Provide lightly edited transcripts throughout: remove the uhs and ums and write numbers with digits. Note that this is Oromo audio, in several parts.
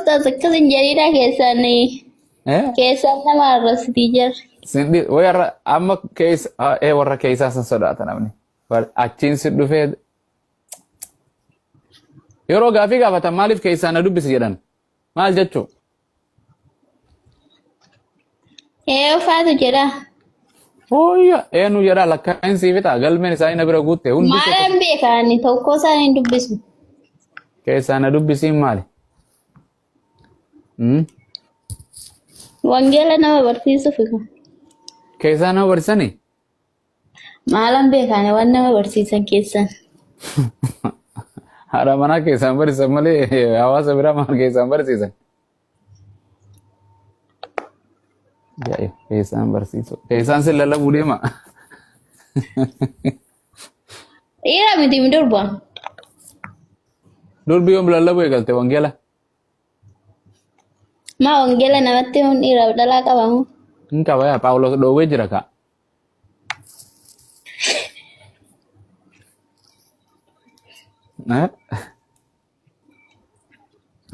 ustaz akkasin jedhidha keessanii Eh? keessan nama arrasitii jira. Sindi wayarra amma keessa warra keessaa san sodaata namni. Achiin si dhufee yeroo gaafii gaafatan maaliif keessaa na dubbisi jedhan maal jechuu? Ufaatu jedha. Hooyya eenyu jedhaa lakkaa'in sii fixa galmeen isaa na bira guutte hundi Maalaan beekani tokko isaan hin dubbisu. keessaa na dubbisiin maali? Wangeela nama barsiisuuf kan. Keessaa nama barsiisanii? Maalaan beekani waan nama barsiisan keessan. Haadha manaa keessaan barsiisan malee hawaasa biraa maal keessaan barsiisan? Keessaan barsiisu. Keessaan sin lallabuu deema. Dhiira miti durba. Durbi yoom lallabuu eegalte wangeela? Maa wangeela namatti hin dhiira dhalaa qabamu. Hin qaba yaa Paawulos dhoowwee jira kaa.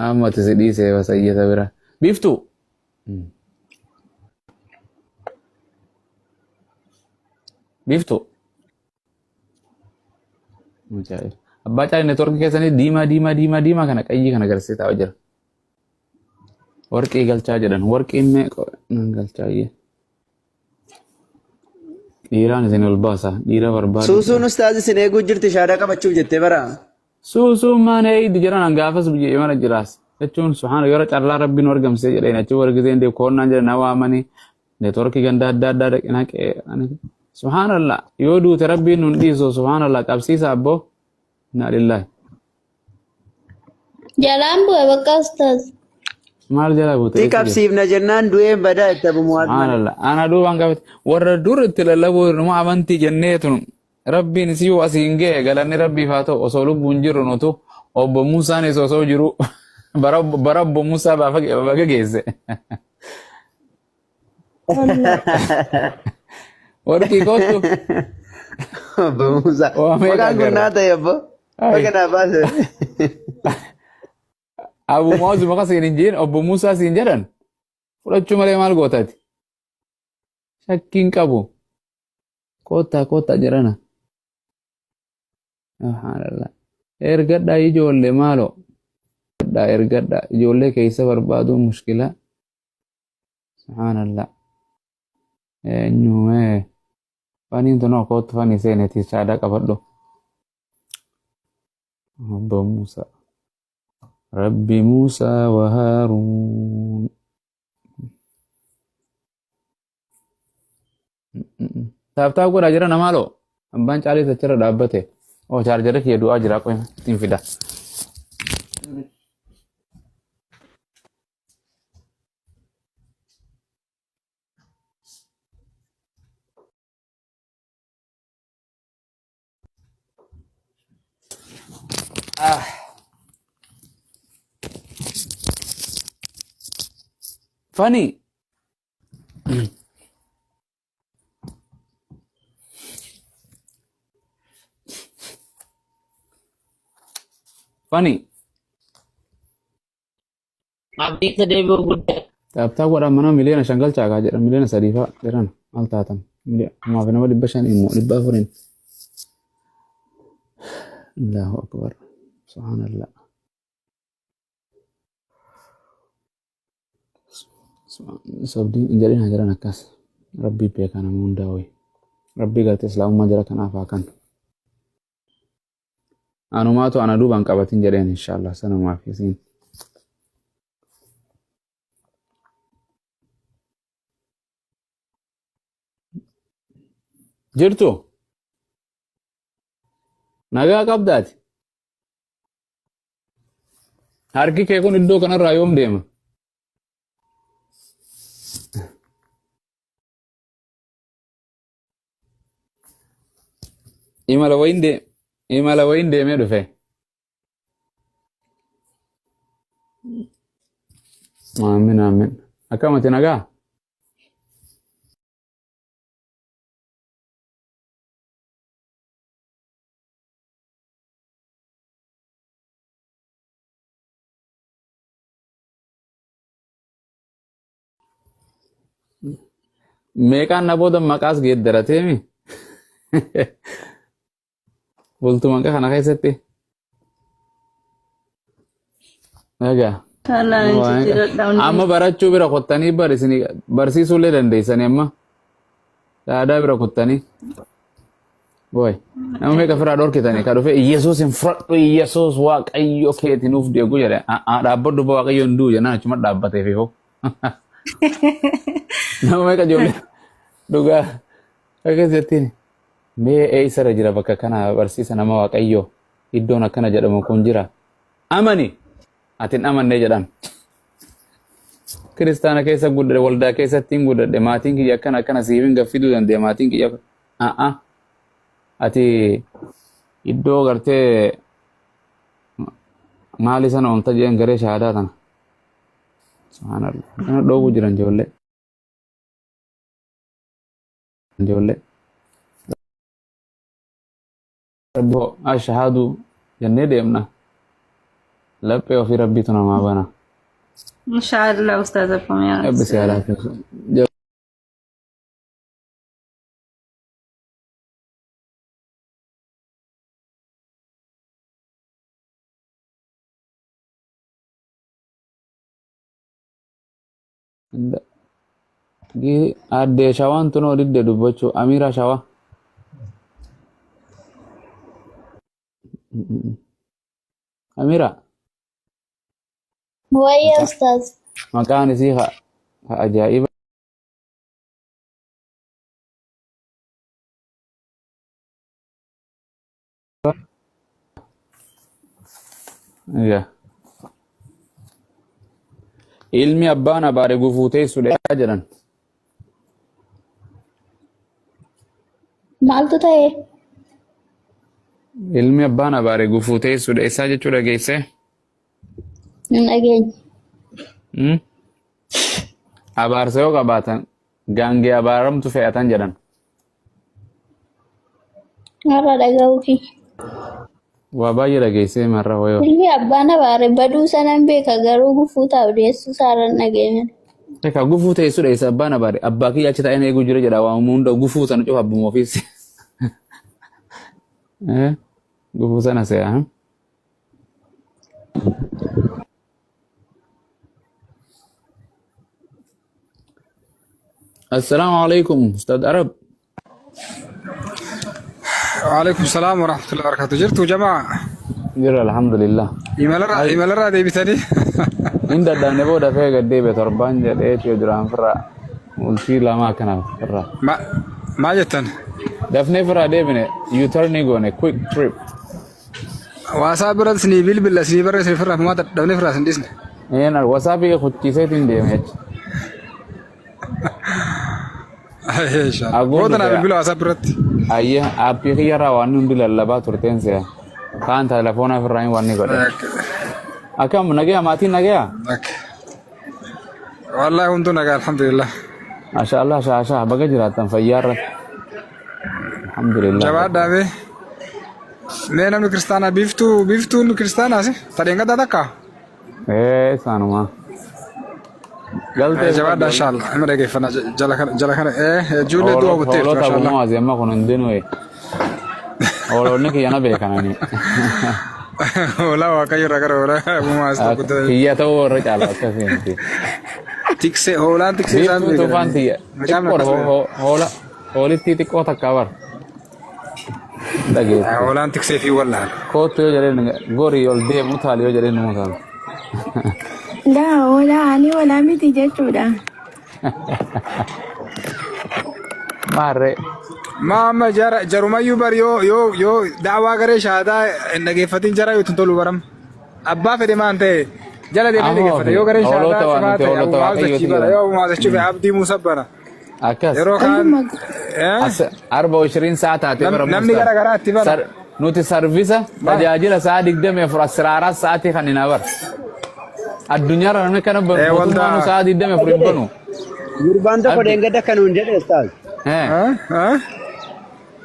Ammati si dhiisee wasayyata bira. Biiftuu? Biiftuu? Abbaa caalii neetwoorkii keessanii diimaa kana qayyii kana agarsiisaa jira. Warqii galchaa jedhan warqiin meeqa galchaa jee. Dhiiraan isin ol baasa dhiira barbaadu. Suusuun ustaazi isin eeguu jirti shaadaa qabachuuf jettee bara. Suusuun maan eeydi jiran hangaafas biyya mana jiraas. Jechuun subhaana yeroo carraa rabbiin argamsee jedheen achi wargisee deemu koonnaan jedhan hawaamanii neetwoorkii ganda adda dhaqinaa qe'ee. Subhaanallah yoo duute rabbiin nun dhiisu subhaanallah qabsiisa abboo. Inna lillahi. Jalaan bu'e bakka ustaz. Maal jala buute? Tii qabsiifna jennaan du'een badaa itti abumu Subhaanallah. Ana duubaan qabate warra dur itti lallabuu irra amantii jenneetun rabbiin si yoo asiin ga'e galanni rabbiif haa ta'u osoo lubbuun jirru nutu obbo Musaan osoo jiru bara obbo Musaa baga geesse. Warqii kootu. Obbo Musaa. Maqaan kun naa ta'e obbo. Bakka naa baase. Abu Moozu maka siin hin jiin obbo Musaa siin jedhan fudhachuu malee maal gootaati? Shakkiin qabu. Koottaa jedhana. Subhaanallah. Ergadhaa ijoollee maaloo? Ergadhaa ijoollee keessa barbaaduun mushkila. Subhaanallah. Eenyumee. Faniin tunoo kootu fanii seenetii shaadaa qabadhu. Obbo Musaa. Rabbi Musaa wa Haaruun. Taaftaa godhaa jira namaaloo. Abbaan caalii achirra dhaabbate. Oo chaarjara kiyya du'aa jira qofa ittiin fida. Funny. Funny. Abdii deebi'uu guddaa. Taphtaa godhaa mana miliyoona shangal caakaa jedha miliyoona sadiifaa jedhan maal taatan maaf nama 500 immoo 400. Allahu akbar. Subhanallah. Sabdiin jedhin haa jiran akkas rabbii beekaa nama hundaa wayi rabbii galtee islaamummaa jira kanaaf haa kan anumaatu ana duubaan qabatin jedheen inshaallah sanumaaf isiin jirtu nagaa qabdaati harki kee kun iddoo kanarraa yoom deema imala wayin deemee dhufe aamin akkamati nagaa meeqaan na booda maqaas geeddaratee bultuu maqaa kana keessatti egaa amma barachuu bira qottanii barsiisuullee dandeessanii amma aadaa bira qottanii boy nama meeqa firaa dhorkitanii ka dhufe Iyesuus hin fudhadhu Iyesuus waaqayyo keetiin nuuf deegu jedhe dhaabbadhu ba waaqayyo hin duu jennaan achuma dhaabbatee fi hoo nama meeqa ijoollee dhugaa akkasittiin mee eessarra jira bakka kana barsiisa nama waaqayyo iddoon akkana jedhamu kun jira amani atin amannee jedhan kiristaana keessa guddate waldaa keessatti hin guddate maatiin kiyya akkana siif hin gaffiduu danda'e maatiin kiyya ati iddoo gartee maali sana onta jeen garee shahaadaa tana subhanallah kana dhoogu jiran ijoollee rabbo ashhadu jennee deemna laphee ofii rabbiitu namaa bana inshallah ustaz afamee ebbisi yaalaa adde shawaan tunoo didde dubbachuu amiira shawaa Amira wayya ustaz maqaan isii ha ajaa'iba ilmi abbaan abaare gufuutee sudhaa jedhan maaltu ta'e ilmi abbaan abaare gufuutee sudhaa isaa jechuu dhageesse hin dhageenye abaarsa yoo qabaatan gaangee abaaramtu fe'atan jedhan har'a dhaga'uufi waa baay'ee dhageessee marra wayoo ilmi abbaan abaare baduu sanan beeka garuu gufuutaaf deessuu isaarran dhageenye eka gufuutee sudhaa isa abbaan abaare abbaa kiyya achi ta'een eeguu jira jedha waa hunda gufuusan cufa abbuma ofiis gufuusan asee السلام عليكم استاذ عرب وعليكم السلام ورحمة الله وبركاته جرتوا جماعة جرى الحمد لله إيمال الرادي بتاني عند الدنيا بودا فيها قد ايه بتربان جد ايه يجران فرا والشي لا ما كان فرا ما جتن دفني فرا دي بني يوترني غوني كويك تريب واسابرد سنيبيل بالله سنيبر سنفرا ما دفني فرا سندسن هنا وسابي خدتي سيتين دي ميت Bodan abi bilo asabrat. Ayya api khiyara wanu ndila laba turten se. Kan telefona firrain wani gode. Akam nagaya mati nagaya. Wallahi untu naga alhamdulillah. Mashallah sha baga jiratan fayyar. Alhamdulillah. Jawab dawe. Nena nu kristana biftu nu kristana se. Tadenga dadaka. Sanuma. جواد ان شاء الله امر كيف انا جلك جولي دو بوتير ما شاء الله ما زي ما كنا ندينو ايه اولو نكي انا بيكانني ولا واكاي رغر ولا ابو ماست كنت هي تو رجال كفين تيكسي هولان تيكسي سان تو فانتي هولا هولي تي كوتا كفر دغه هولان تيكسي في ولا كوتو جرين غوري يول دي متال يو جرين متال لا ولا أنا ولا ميتي جتودا مارة ما جرما يبر يو دعوة كره شهادة إنك فتين جرا يتنتلو برام أبا في دمان تي جلا دي إنك فتين يو كره شهادة سمعت يو ما تشوف عبدي مصبرة أكاس يروحان 24 ساعة تعتبر نمني كرا تبر نوتي سيرفيسا تجاجل ساعة دقدم يفرق سرارات ساعتي خلينا بر الدنيا رانه كان بمطمئن ساعة دقدم يفرق بنو गुरबान तो पढ़ेंगे तो कानून जड़े उस्ताद ها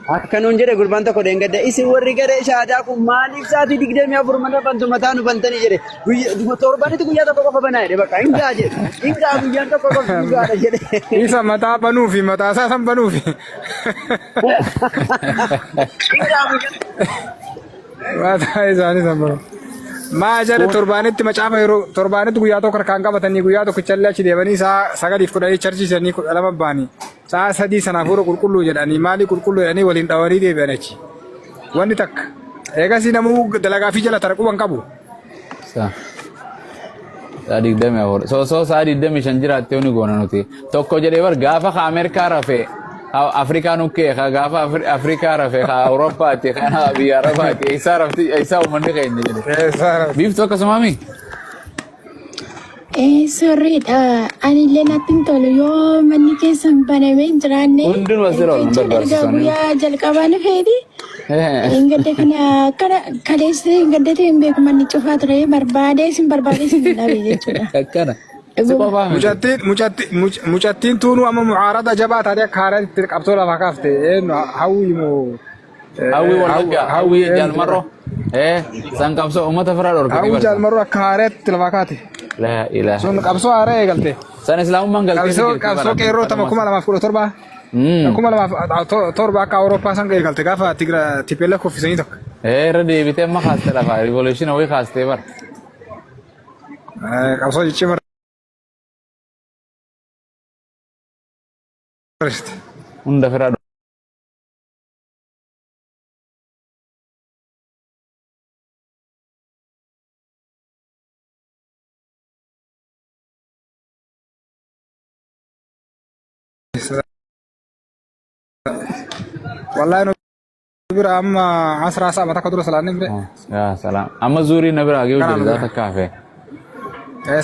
akkanuun jedhe gurbaan tokko deengadde isin warri garee shaadaa kun maaliif sa'aatii 24 mana bantu mataa nu bantanii jedhe torbanitti guyyaa tokko qofa banaa jedhe bakka hingaa jedhe hingaa guyyaan tokko qofa dhugaadha jedhe. Isa mataa banuu fi mataa isaa san banuu fi. Mataa isaanii san banuu. Maa jedhe torbanitti macaafa yeroo torbanitti guyyaa tokko harkaan qabatanii guyyaa tokko callee achi deemanii sa'a 9:10 charchisanii 12 baanii sa'a 3 sanaaf yeroo qulqulluu jedhanii maalii qulqulluu jedhanii waliin dhawanii deebi'an achi. Wanni takka eegas namuu dalagaa fi jala tarquban qabu. Sa'a 24 so sa'a 25 jiraattee ni goona nuti tokko jedhee bar gaafa Ameerikaa rafee Afrikaan ukkee gaafa Afrikaa rafee Awurooppaatti kana biyya Arabaatti isaa rafti isaa uummanni keenya jedhe. Biiftu akkasuma mi? Sirriidha. Ani illee natti hin tolu yoo manni keessan banamee hin jiraanne. Hundinuu asirra ol barbaachisa. Guyyaa jalqabaa dhufeeti. Gadda kana kaleessa gadda ta'e hin beeku manni cufaa ture barbaadee sin dhabe jechuudha. Akkana. Mucattiin tuunuu amma mucaarada jabaa taatee akka haaraatti qabsoo lafaa kaafte hawwii moo hawwii jaalmarroo san qabsoo uummata firaa dhorkate hawwii jaalmarroo akka haaraatti lafaa kaate sun qabsoo haaraa eegalte san islaamummaan galtee qabsoo qeerroo tama 2017 2007 akka Awurooppaa san eegalte gaafa TPLF kuffisanii tokko irra deebitee amma kaaste lafaa rivolution wayii kaastee bar qabsoo jechii hunda firaa wallahi no bira amma asra sa mata kadura salane bire ya salam amma zuri na bira ge wajin za ta kafe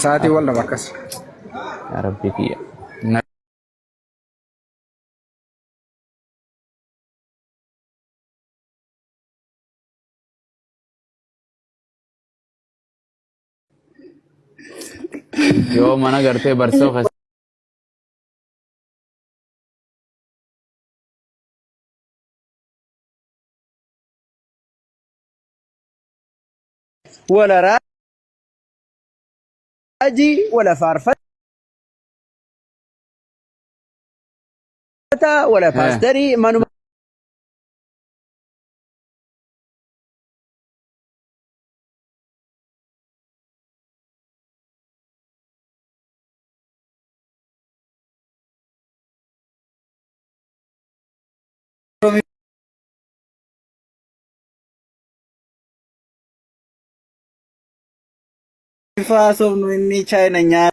saati wala bakas ya rabbi kiya yo mana gartee barsoo ولا راجي ولا فارفة ولا باستري ما Faso ni China nya